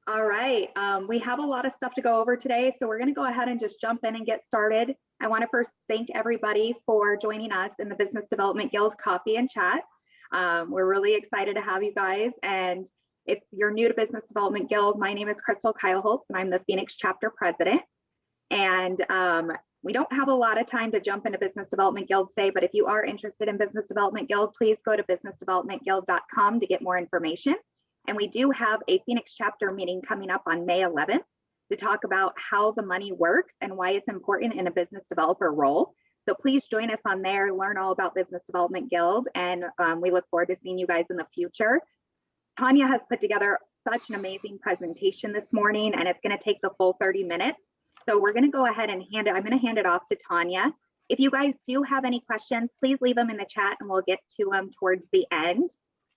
All right, we have a lot of stuff to go over today, so we're going to go ahead and just jump in and get started. I want to first thank everybody for joining us in the Business Development Guild Coffee and Chat. We're really excited to have you guys, and if you're new to Business Development Guild, my name is Krystal Keilholtz, and I'm the Phoenix chapter president. And we don't have a lot of time to jump into Business Development Guild today, but if you are interested in Business Development Guild, please go to businessdevelopmentguild.com to get more information. And we do have a Phoenix chapter meeting coming up on May 11th to talk about how the money works and why it's important in a business developer role. So please join us on there, learn all about Business Development Guild, and we look forward to seeing you guys in the future. Tonya has put together such an amazing presentation this morning, and it's going to take the full 30 minutes. So we're going to go ahead and I'm going to hand it off to Tonya. If you guys do have any questions, please leave them in the chat and we'll get to them towards the end.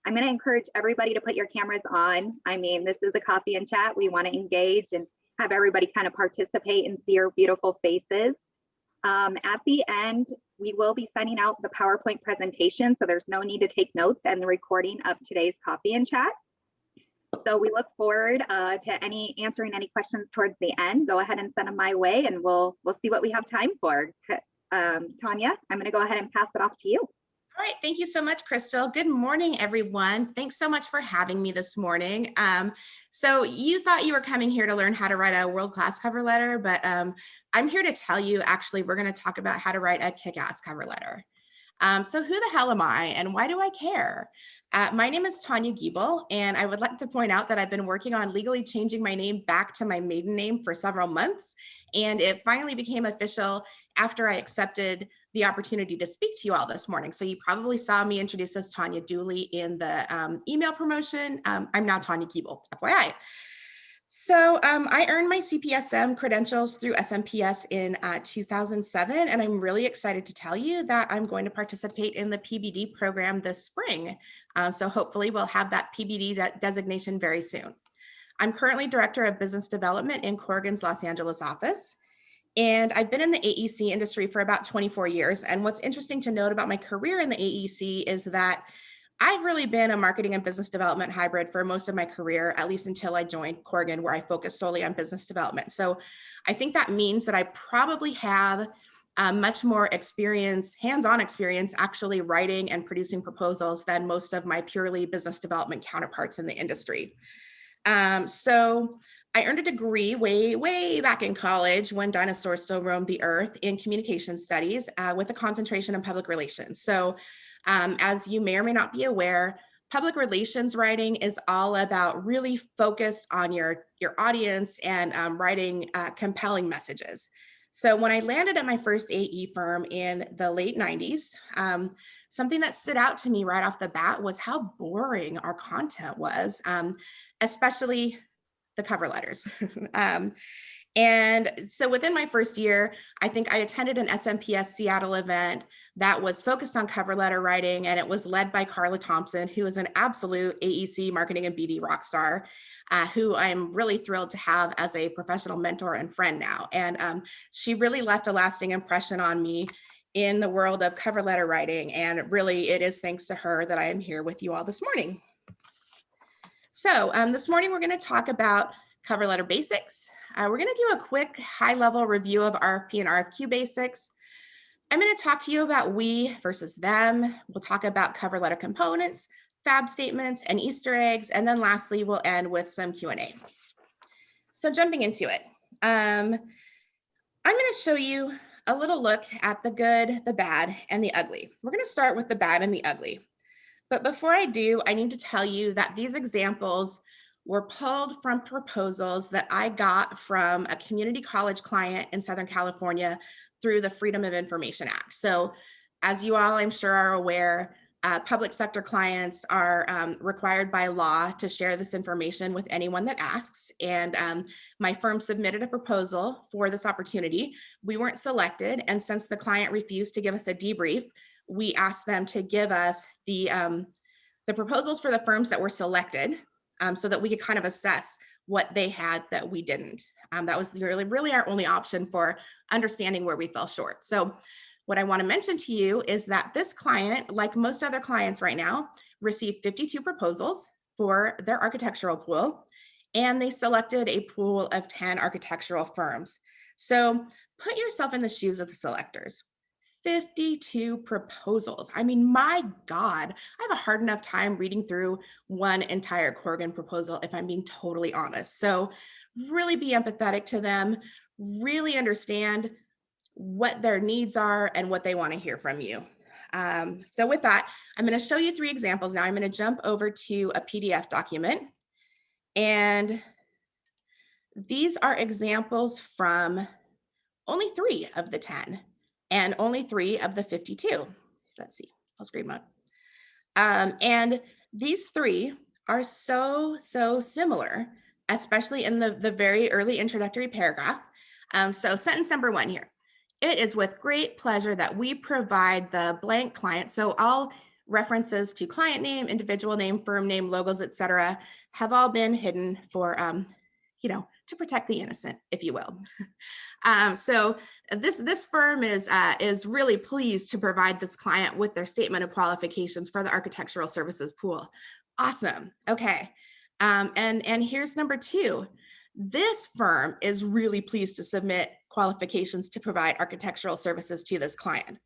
I'm going to encourage everybody to put your cameras on. I mean, this is a coffee and chat. We want to engage and have everybody kind of participate and see your beautiful faces. At the end, we will be sending out the PowerPoint presentation, so there's no need to take notes, and the recording of today's coffee and chat. So we look forward to answering any questions towards the end. Go ahead and send them my way, and we'll see what we have time for. Tonya, I'm going to go ahead and pass it off to you. All right, thank you so much, Krystal. Good morning, everyone. Thanks so much for having me this morning. So you thought you were coming here to learn how to write a world-class cover letter, but I'm here to tell you, actually, we're going to talk about how to write a kick-ass cover letter. So who the hell am I and why do I care? My name is Tonya Giebel, and I would like to point out that I've been working on legally changing my name back to my maiden name for several months, and it finally became official after I accepted the opportunity to speak to you all this morning. So you probably saw me introduced as Tonya Dooley in the email promotion. I'm now Tonya Giebel, FYI. So I earned my CPSM credentials through SMPS in 2007, and I'm really excited to tell you that I'm going to participate in the PBD program this spring. So hopefully we'll have that PBD designation very soon. I'm currently Director of Business Development in Corgan's Los Angeles office. And I've been in the AEC industry for about 24 years. And what's interesting to note about my career in the AEC is that I've really been a marketing and business development hybrid for most of my career, at least until I joined Corgan, where I focus solely on business development. So I think that means that I probably have much more experience, hands-on experience, actually writing and producing proposals than most of my purely business development counterparts in the industry. So I earned a degree way back in college when dinosaurs still roamed the earth in communication studies with a concentration in public relations. So as you may or may not be aware, public relations writing is all about really focused on your audience and writing compelling messages. So when I landed at my first AE firm in the late 90s, something that stood out to me right off the bat was how boring our content was, especially the cover letters. And so within my first year, I think I attended an SMPS Seattle event that was focused on cover letter writing, and it was led by Carla Thompson, who is an absolute AEC marketing and BD rock star, who I'm really thrilled to have as a professional mentor and friend now. And she really left a lasting impression on me in the world of cover letter writing. And really, it is thanks to her that I am here with you all this morning. So this morning, we're going to talk about cover letter basics. We're going to do a quick high-level review of RFP and RFQ basics. I'm going to talk to you about we versus them. We'll talk about cover letter components, fab statements, and Easter eggs. And then lastly, we'll end with some Q&A. So jumping into it, I'm going to show you a little look at the good, the bad, and the ugly. We're going to start with the bad and the ugly. But before I do, I need to tell you that these examples were pulled from proposals that I got from a community college client in Southern California through the Freedom of Information Act. So as you all, I'm sure, are aware, public sector clients are required by law to share this information with anyone that asks. And my firm submitted a proposal for this opportunity. We weren't selected. And since the client refused to give us a debrief, we asked them to give us the proposals for the firms that were selected so that we could kind of assess what they had that we didn't. That was really our only option for understanding where we fell short. So what I want to mention to you is that this client, like most other clients right now, received 52 proposals for their architectural pool. and they selected a pool of 10 architectural firms. So put yourself in the shoes of the selectors. 52 proposals. I mean, my God, I have a hard enough time reading through one entire Corgan proposal, if I'm being totally honest. So really be empathetic to them, really understand what their needs are and what they want to hear from you. So with that, I'm going to show you 3 examples. Now I'm going to jump over to a PDF document, and these are examples from only 3 of the 10 and only 3 of the 52. Let's see, I'll screen mode. And these 3 are so similar, especially in the very early introductory paragraph. So sentence number 1 here. It is with great pleasure that we provide the blank client. So all references to client name, individual name, firm name, logos, etc., have all been hidden for, to protect the innocent, if you will. So this firm is really pleased to provide this client with their statement of qualifications for the architectural services pool. Awesome. Okay. And here's number 2. This firm is really pleased to submit qualifications to provide architectural services to this client.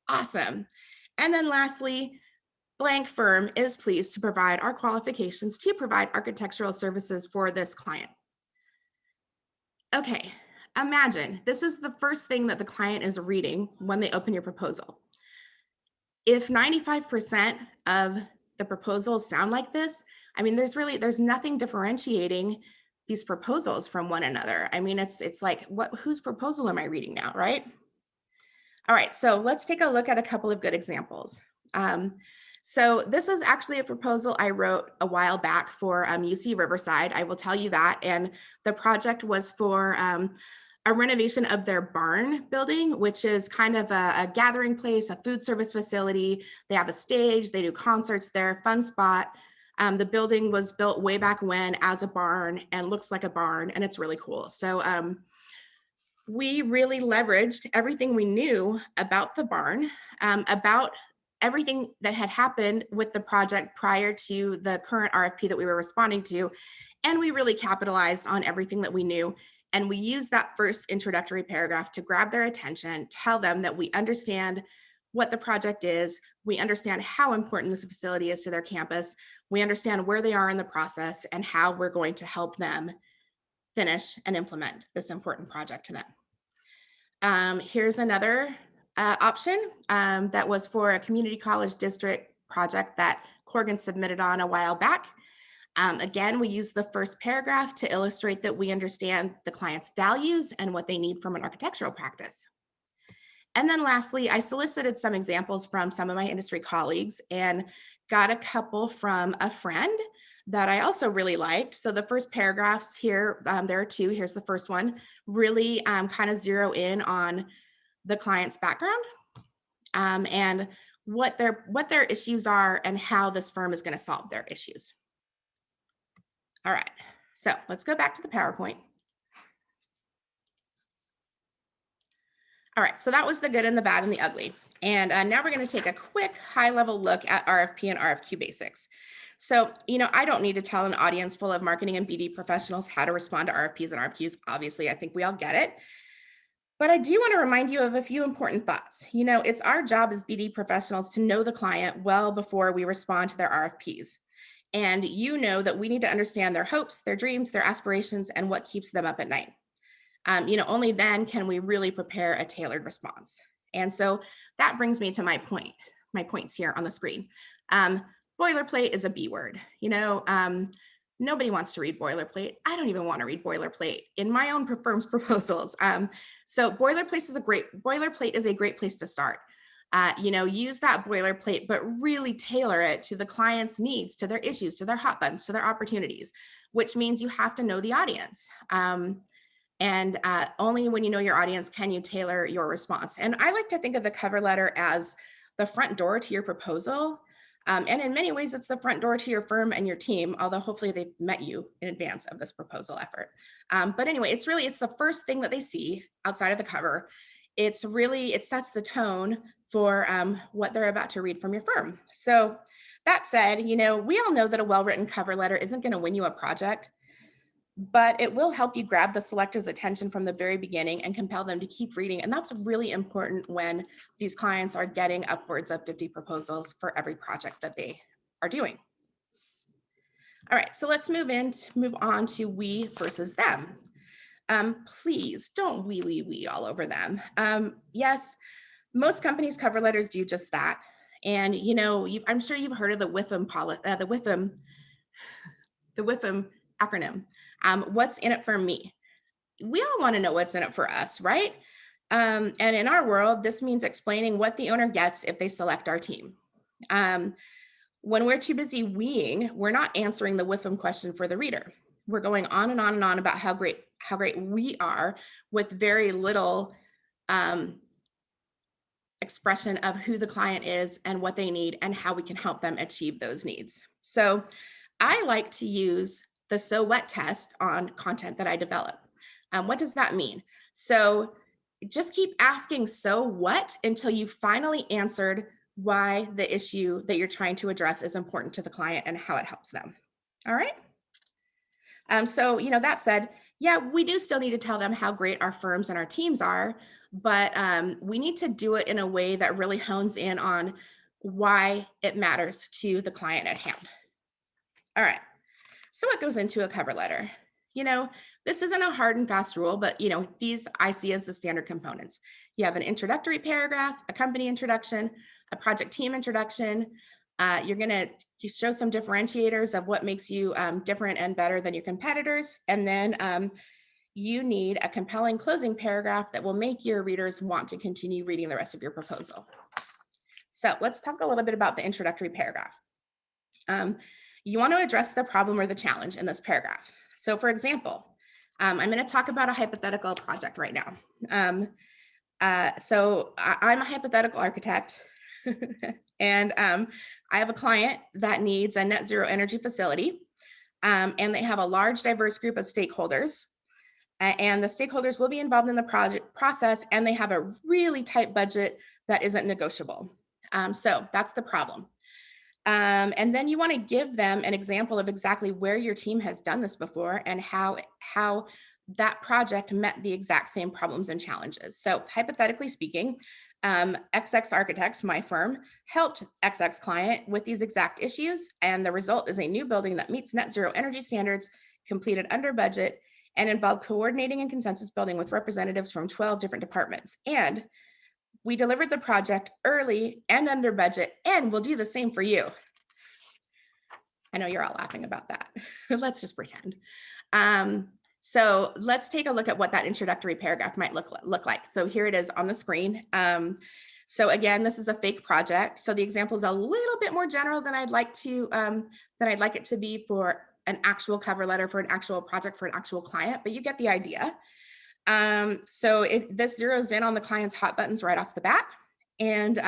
Awesome. And then lastly, blank firm is pleased to provide our qualifications to provide architectural services for this client. Okay, imagine this is the first thing that the client is reading when they open your proposal. If 95% of the proposals sound like this, I mean, there's nothing differentiating these proposals from one another. I mean, it's like, whose proposal am I reading now, right? All right, so let's take a look at a couple of good examples. So this is actually a proposal I wrote a while back for UC Riverside, I will tell you that. And the project was for a renovation of their barn building, which is kind of a gathering place, a food service facility. They have a stage, they do concerts there, fun spot. The building was built way back when as a barn and looks like a barn, and it's really cool. So we really leveraged everything we knew about the barn, about everything that had happened with the project prior to the current RFP that we were responding to. And we really capitalized on everything that we knew. And we used that first introductory paragraph to grab their attention, tell them that we understand what the project is, we understand how important this facility is to their campus, we understand where they are in the process and how we're going to help them finish and implement this important project to them. Here's another option that was for a community college district project that Corgan submitted on a while back. Again, we use the first paragraph to illustrate that we understand the client's values and what they need from an architectural practice. And then lastly, I solicited some examples from some of my industry colleagues and got a couple from a friend that I also really liked. So the first paragraphs here, there are 2. Here's the first one, really kind of zero in on the client's background and what their issues are and how this firm is going to solve their issues. All right, so let's go back to the PowerPoint. All right, so that was the good and the bad and the ugly. And now we're going to take a quick high-level look at RFP and RFQ basics. So, I don't need to tell an audience full of marketing and BD professionals how to respond to RFPs and RFQs. Obviously, I think we all get it. But I do want to remind you of a few important thoughts. It's our job as BD professionals to know the client well before we respond to their RFPs. And that we need to understand their hopes, their dreams, their aspirations, and what keeps them up at night. Only then can we really prepare a tailored response. And so that brings me to my points here on the screen. Boilerplate is a B word. Nobody wants to read boilerplate. I don't even want to read boilerplate in my own firm's proposals. So boilerplate is a great place to start. Use that boilerplate, but really tailor it to the client's needs, to their issues, to their hot buttons, to their opportunities, which means you have to know the audience. And only when you know your audience can you tailor your response. And I like to think of the cover letter as the front door to your proposal. And in many ways, it's the front door to your firm and your team, although hopefully they've met you in advance of this proposal effort. But anyway, it's the first thing that they see outside of the cover. It sets the tone for what they're about to read from your firm. So that said, we all know that a well-written cover letter isn't going to win you a project, but it will help you grab the selector's attention from the very beginning and compel them to keep reading. And that's really important when these clients are getting upwards of 50 proposals for every project that they are doing. All right, so let's move on to we versus them. Please don't we all over them. Yes, most companies' cover letters do just that. And I'm sure you've heard of the WIFM acronym. What's in it for me? We all want to know what's in it for us, right? And in our world, this means explaining what the owner gets if they select our team. When we're too busy weeing, we're not answering the WIFM question for the reader. We're going on and on and on about how great we are with very little expression of who the client is and what they need and how we can help them achieve those needs. So I like to use the so what test on content that I develop. What does that mean? So just keep asking so what until you finally answered why the issue that you're trying to address is important to the client and how it helps them. All right. So, that said, yeah, we do still need to tell them how great our firms and our teams are, but we need to do it in a way that really hones in on why it matters to the client at hand. All right. So what goes into a cover letter? This isn't a hard and fast rule, but these I see as the standard components. You have an introductory paragraph, a company introduction, a project team introduction. You're going to show some differentiators of what makes you different and better than your competitors. And then you need a compelling closing paragraph that will make your readers want to continue reading the rest of your proposal. So let's talk a little bit about the introductory paragraph. You want to address the problem or the challenge in this paragraph. So for example, I'm going to talk about a hypothetical project right now. So I'm a hypothetical architect and I have a client that needs a net zero energy facility and they have a large diverse group of stakeholders and the stakeholders will be involved in the project process and they have a really tight budget that isn't negotiable. So that's the problem. And then you want to give them an example of exactly where your team has done this before and how that project met the exact same problems and challenges. So hypothetically speaking, XX Architects, my firm, helped XX client with these exact issues. And the result is a new building that meets net zero energy standards, completed under budget, and involved coordinating and consensus building with representatives from 12 different departments. And we delivered the project early and under budget, and we'll do the same for you. I know you're all laughing about that. Let's just pretend. So let's take a look at what that introductory paragraph might look like. So here it is on the screen. So again, this is a fake project. So the example is a little bit more general than I'd like it to be for an actual cover letter for an actual project for an actual client, but you get the idea. So this zeroes in on the client's hot buttons right off the bat. And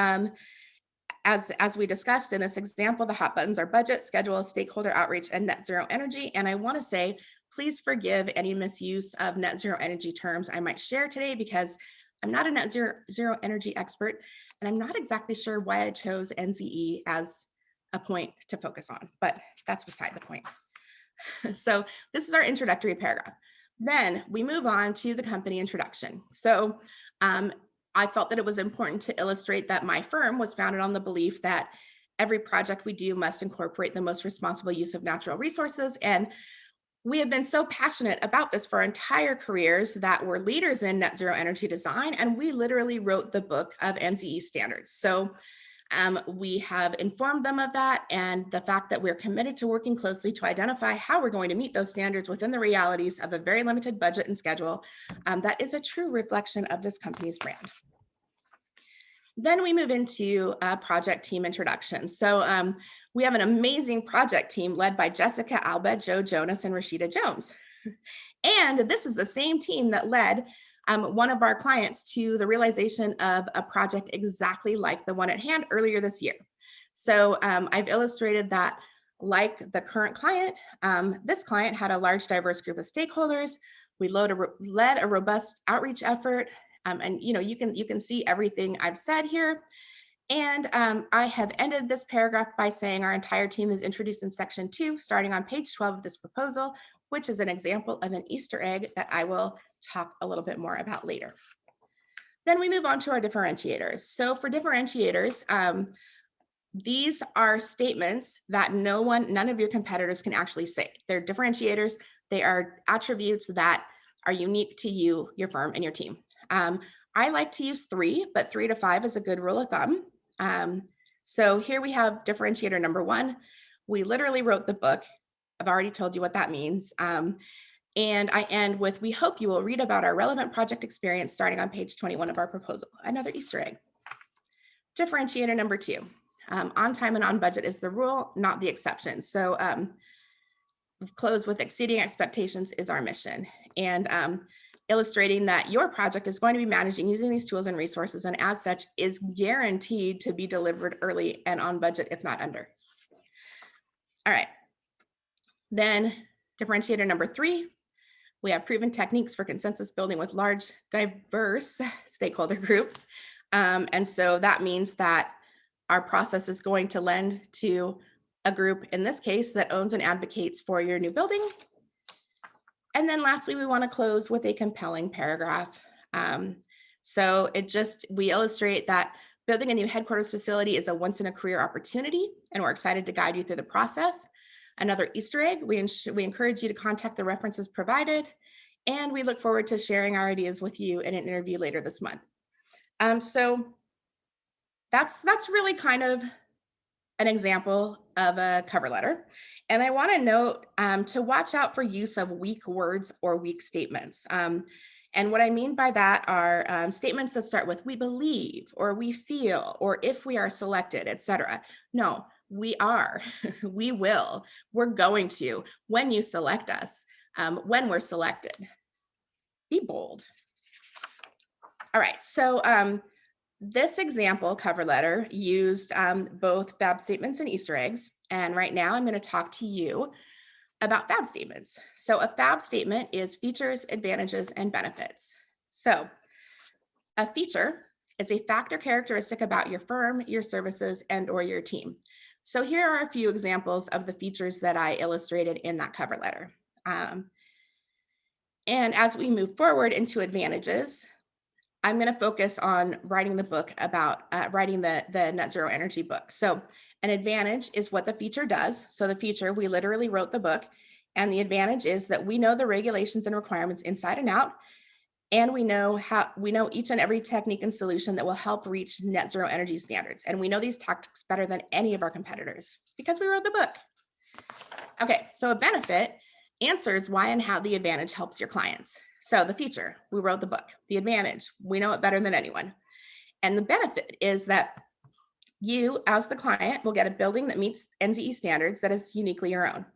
as we discussed in this example, the hot buttons are budget, schedule, stakeholder outreach, and net zero energy. And I want to say, please forgive any misuse of net zero energy terms I might share today because I'm not a net zero energy expert, and I'm not exactly sure why I chose NZE as a point to focus on, but that's beside the point. So this is our introductory paragraph. Then we move on to the company introduction. So I felt that it was important to illustrate that my firm was founded on the belief that every project we do must incorporate the most responsible use of natural resources. And we have been so passionate about this for our entire careers that we're leaders in net zero energy design. And we literally wrote the book of NZE standards. So we have informed them of that and the fact that we're committed to working closely to identify how we're going to meet those standards within the realities of a very limited budget and schedule. That is a true reflection of this company's brand. Then we move into project team introductions. So we have an amazing project team led by Jessica Alba, Joe Jonas, and Rashida Jones. And this is the same team that led one of our clients to the realization of a project exactly like the one at hand earlier this year. So I've illustrated that like the current client, this client had a large diverse group of stakeholders. We led a robust outreach effort. And you can see everything I've said here. And I have ended this paragraph by saying our entire team is introduced in section 2, starting on page 12 of this proposal, which is an example of an Easter egg that I will talk a little bit more about later. Then we move on to our differentiators. So for differentiators, these are statements that none of your competitors can actually say. They're differentiators. They are attributes that are unique to you, your firm, and your team. I like to use 3, but 3 to 5 is a good rule of thumb. So here we have differentiator number 1. We literally wrote the book. I've already told you what that means. And I end with, we hope you will read about our relevant project experience starting on page 21 of our proposal. Another Easter egg. Differentiator number 2. On time and on budget is the rule, not the exception. So close with exceeding expectations is our mission. And illustrating that your project is going to be managing using these tools and resources, and as such is guaranteed to be delivered early and on budget, if not under. All right. Then differentiator number 3, we have proven techniques for consensus building with large, diverse stakeholder groups. And so that means that our process is going to lend to a group, in this case, that owns and advocates for your new building. And then lastly, we want to close with a compelling paragraph. So we illustrate that building a new headquarters facility is a once in a career opportunity, and we're excited to guide you through the process. Another Easter egg, we encourage you to contact the references provided, and we look forward to sharing our ideas with you in an interview later this month. So that's really kind of an example of a cover letter. And I want to note to watch out for use of weak words or weak statements. And what I mean by that are statements that start with we believe, or we feel, or if we are selected, etc. No, we are, we will, we're going to, when you select us, when we're selected. Be bold. All right, so this example cover letter used both fab statements and Easter eggs. And right now I'm going to talk to you about fab statements. So a fab statement is features, advantages, and benefits. So a feature is a fact or characteristic about your firm, your services, and or your team. So here are a few examples of the features that I illustrated in that cover letter. And as we move forward into advantages, I'm going to focus on writing the book about writing the net zero energy book. So an advantage is what the feature does. So the feature, we literally wrote the book, and the advantage is that we know the regulations and requirements inside and out, and we know each and every technique and solution that will help reach net zero energy standards. And we know these tactics better than any of our competitors because we wrote the book. Okay, so a benefit answers why and how the advantage helps your clients. So the feature, we wrote the book. The advantage, we know it better than anyone. And the benefit is that you, as the client, will get a building that meets NZE standards that is uniquely your own.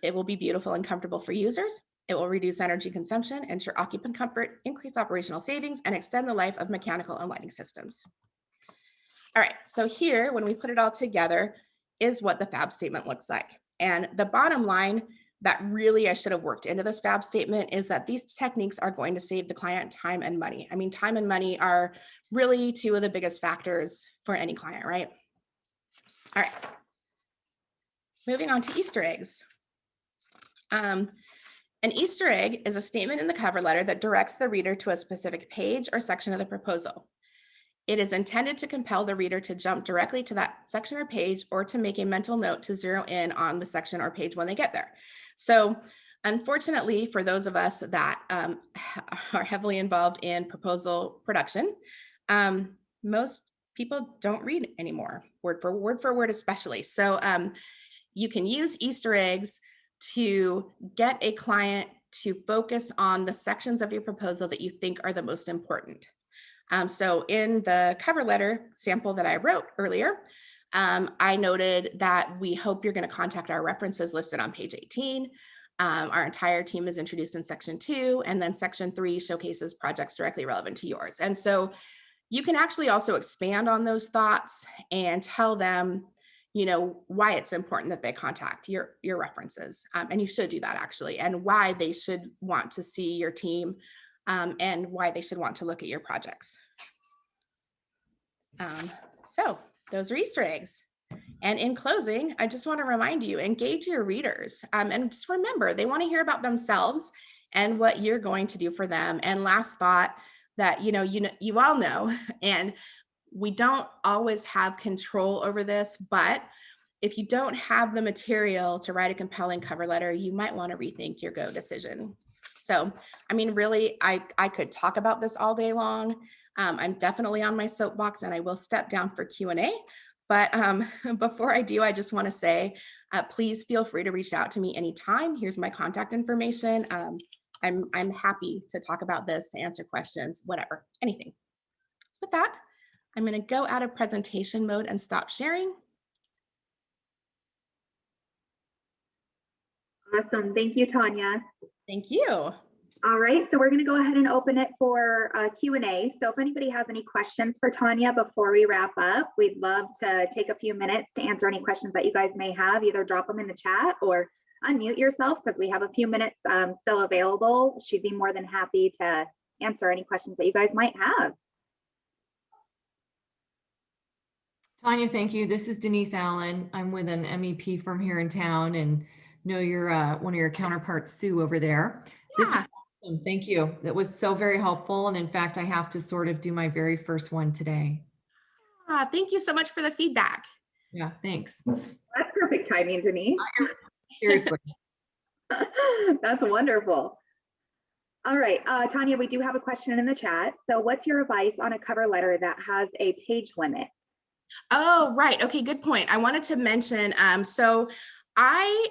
It will be beautiful and comfortable for users. It will reduce energy consumption, ensure occupant comfort, increase operational savings, and extend the life of mechanical and lighting systems. All right, so here, when we put it all together, is what the fab statement looks like. And the bottom line that really I should have worked into this fab statement is that these techniques are going to save the client time and money. I mean, time and money are really two of the biggest factors for any client, right? All right. Moving on to Easter eggs. An Easter egg is a statement in the cover letter that directs the reader to a specific page or section of the proposal. It is intended to compel the reader to jump directly to that section or page, or to make a mental note to zero in on the section or page when they get there. So unfortunately, for those of us that are heavily involved in proposal production, most people don't read anymore, word for word especially. So you can use Easter eggs to get a client to focus on the sections of your proposal that you think are the most important. So in the cover letter sample that I wrote earlier, I noted that we hope you're going to contact our references listed on page 18. Our entire team is introduced in section 2, and then section 3 showcases projects directly relevant to yours. And so you can actually also expand on those thoughts and tell them, why it's important that they contact your references. And you should do that actually, and why they should want to see your team, and why they should want to look at your projects. So those are Easter eggs. And in closing, I just want to remind you, engage your readers, and just remember, they want to hear about themselves and what you're going to do for them. And last thought, that you all know, and we don't always have control over this, but if you don't have the material to write a compelling cover letter, you might want to rethink your go decision. So, I mean, really, I could talk about this all day long. I'm definitely on my soapbox, and I will step down for Q&A. But before I do, I just want to say, please feel free to reach out to me anytime. Here's my contact information. I'm happy to talk about this, to answer questions, whatever, anything. So with that, I'm going to go out of presentation mode and stop sharing. Awesome. Thank you, Tonya. Thank you. All right, so we're going to go ahead and open it for Q&A. So if anybody has any questions for Tonya before we wrap up, we'd love to take a few minutes to answer any questions that you guys may have. Either drop them in the chat or unmute yourself, because we have a few minutes still available. She'd be more than happy to answer any questions that you guys might have. Tonya, thank you. This is Denise Allen. I'm with an MEP from here in town, and know you're one of your counterparts, Sue, over there. Yeah. This is awesome. Thank you. That was so very helpful. And in fact, I have to sort of do my very first one today. Thank you so much for the feedback. Yeah, thanks. That's perfect timing, Denise. Seriously. That's wonderful. All right, Tonya, we do have a question in the chat. So what's your advice on a cover letter that has a page limit? Oh, right. Okay, good point. I wanted to mention, so I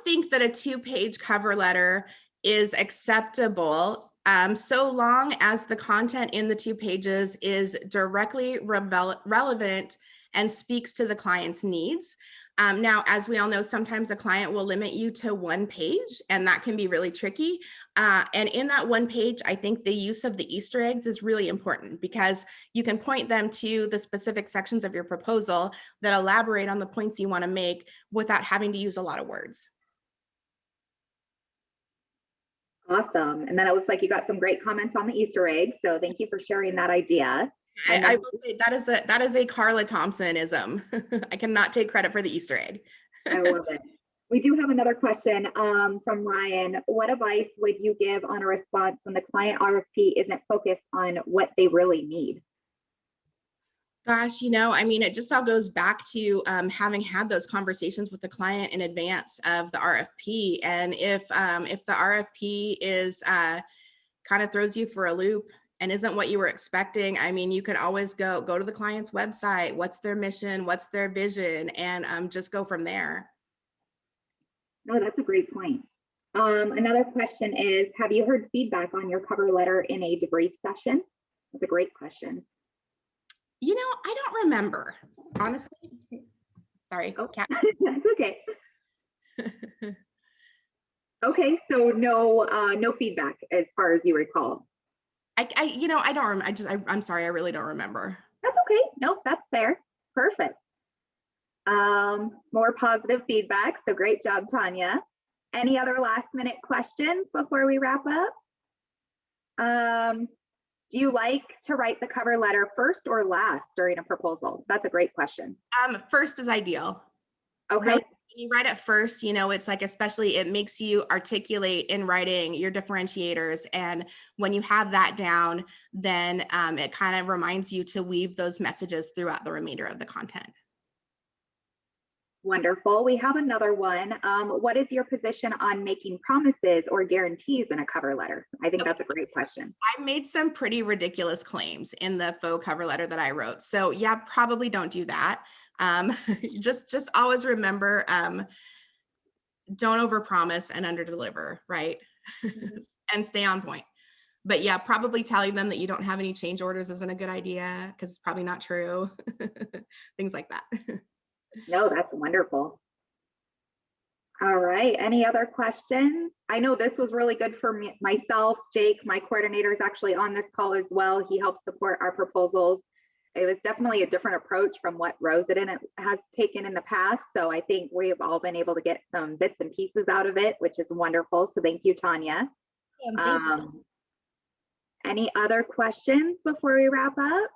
think that a 2-page cover letter is acceptable, so long as the content in the 2 pages is directly relevant and speaks to the client's needs. Now, as we all know, sometimes a client will limit you to 1 page, and that can be really tricky. And in that 1 page, I think the use of the Easter eggs is really important, because you can point them to the specific sections of your proposal that elaborate on the points you want to make without having to use a lot of words. Awesome. And then it looks like you got some great comments on the Easter eggs. So thank you for sharing that idea. I will say that is a Carla Thompson-ism. I cannot take credit for the Easter egg. I love it. We do have another question from Ryan. What advice would you give on a response when the client RFP isn't focused on what they really need? Gosh, I mean, it just all goes back to having had those conversations with the client in advance of the RFP. And if the RFP is kind of throws you for a loop and isn't what you were expecting, I mean, you could always go to the client's website. What's their mission? What's their vision? And just go from there. No, that's a great point. Another question is, have you heard feedback on your cover letter in a debrief session? That's a great question. I don't remember, honestly. Sorry. Oh, that's okay. Okay, so no feedback as far as you recall. I don't remember. I'm sorry, I really don't remember. That's okay. Nope, that's fair. Perfect. More positive feedback. So great job, Tonya. Any other last minute questions before we wrap up? Do you like to write the cover letter first or last during a proposal? That's a great question. First is ideal. Okay. Really, when you write it first, it's like, especially it makes you articulate in writing your differentiators. And when you have that down, then it kind of reminds you to weave those messages throughout the remainder of the content. Wonderful. We have another one. What is your position on making promises or guarantees in a cover letter? I think that's a great question. I made some pretty ridiculous claims in the faux cover letter that I wrote. So yeah, probably don't do that. Just always remember, don't overpromise and underdeliver, right? And stay on point. But yeah, probably telling them that you don't have any change orders isn't a good idea, because it's probably not true. Things like that. No, that's wonderful. All right, any other questions? I know this was really good for me, myself. Jake, my coordinator, is actually on this call as well. He helps support our proposals. It was definitely a different approach from what Rosendin has taken in the past. So I think we've all been able to get some bits and pieces out of it, which is wonderful. So thank you, Tonya. Thank you. Any other questions before we wrap up?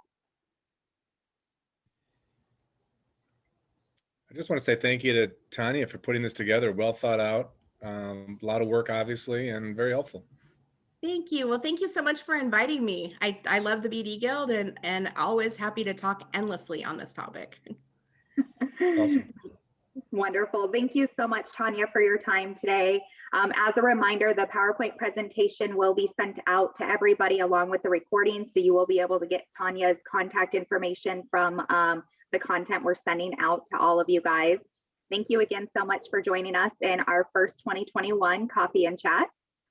I just want to say thank you to Tonya for putting this together. Well thought out, a lot of work, obviously, and very helpful. Thank you. Well, thank you so much for inviting me. I love the BD Guild and always happy to talk endlessly on this topic. Awesome. Wonderful. Thank you so much, Tonya, for your time today. As a reminder, the PowerPoint presentation will be sent out to everybody along with the recording, so you will be able to get Tonya's contact information from the content we're sending out to all of you guys. Thank you again so much for joining us in our first 2021 Coffee and Chat.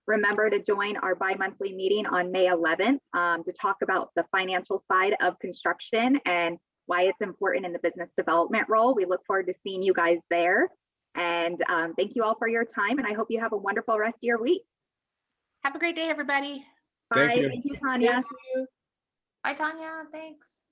Remember to join our bi-monthly meeting on May 11th to talk about the financial side of construction and why it's important in the business development role. We look forward to seeing you guys there. And thank you all for your time. And I hope you have a wonderful rest of your week. Have a great day, everybody. Bye. Thank you. Thank you, Tonya. Bye, Tonya. Thanks.